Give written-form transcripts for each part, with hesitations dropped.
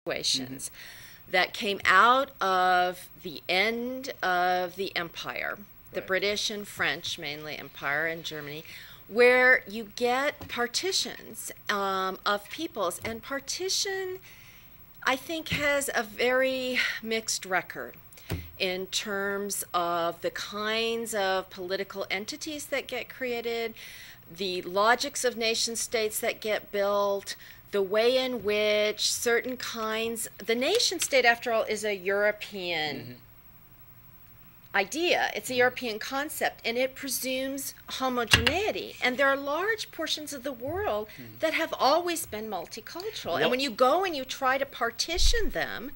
situations that came out of the end of the empire, the British and French mainly empire and Germany, where you get partitions of peoples. And partition, I think, has a very mixed record in terms of the kinds of political entities that get created, the logics of nation states that get built, the way in which certain kinds, the nation state, after all, is a European idea. It's a European concept, and it presumes homogeneity. And there are large portions of the world that have always been multicultural. And when you go and you try to partition them,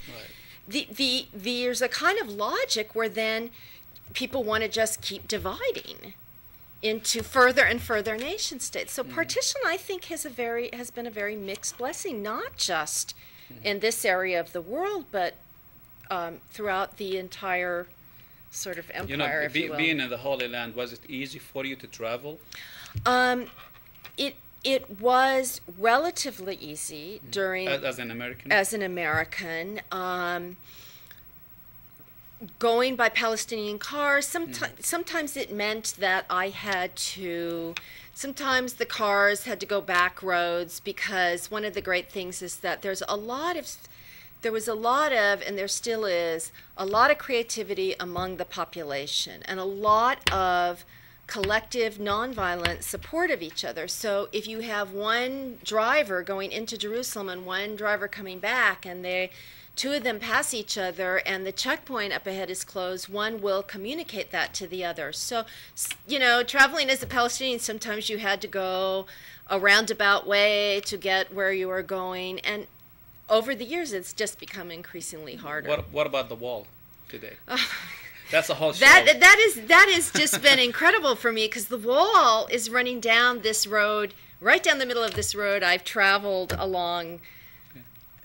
there's a kind of logic where then people want to just keep dividing into further and further nation states. So partition, I think, has been a very mixed blessing, not just in this area of the world, but throughout the entire sort of empire, if you will. Being in the Holy Land, was it easy for you to travel? It was relatively easy during as an American. As an American. Going by Palestinian cars, sometimes it meant that I had to, sometimes the cars had to go back roads, because one of the great things is that there was a lot of, and there still is, a lot of creativity among the population, and a lot of collective nonviolent support of each other. So if you have one driver going into Jerusalem and one driver coming back, and two of them pass each other and the checkpoint up ahead is closed, one will communicate that to the other. So, you know, traveling as a Palestinian, sometimes you had to go a roundabout way to get where you were going. And over the years, it's just become increasingly harder. What about the wall today? That's a whole show. That has just been incredible for me, because the wall is running down this road, right down the middle of this road I've traveled along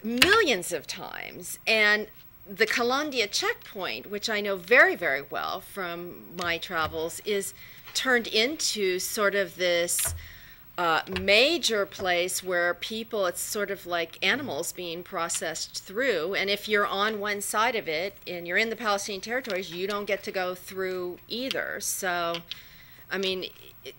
millions of times. And the Kalandia checkpoint, which I know very, very well from my travels, is turned into sort of this major place where people, it's sort of like animals being processed through. And if you're on one side of it and you're in the Palestinian territories, you don't get to go through either. So, I mean,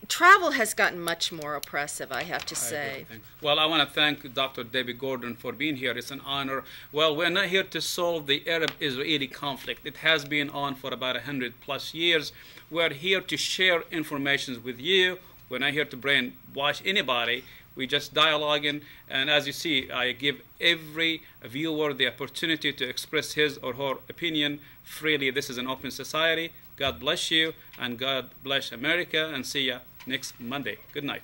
travel has gotten much more oppressive, I have to say. Well, I want to thank Dr. Debbie Gordon for being here. It's an honor. Well, we're not here to solve the Arab-Israeli conflict. It has been on for about 100+ years. We're here to share information with you. We're not here to brainwash anybody. We just dialoguing, and as you see, I give every viewer the opportunity to express his or her opinion freely. This is an open society. God bless you, and God bless America, and see you next Monday. Good night.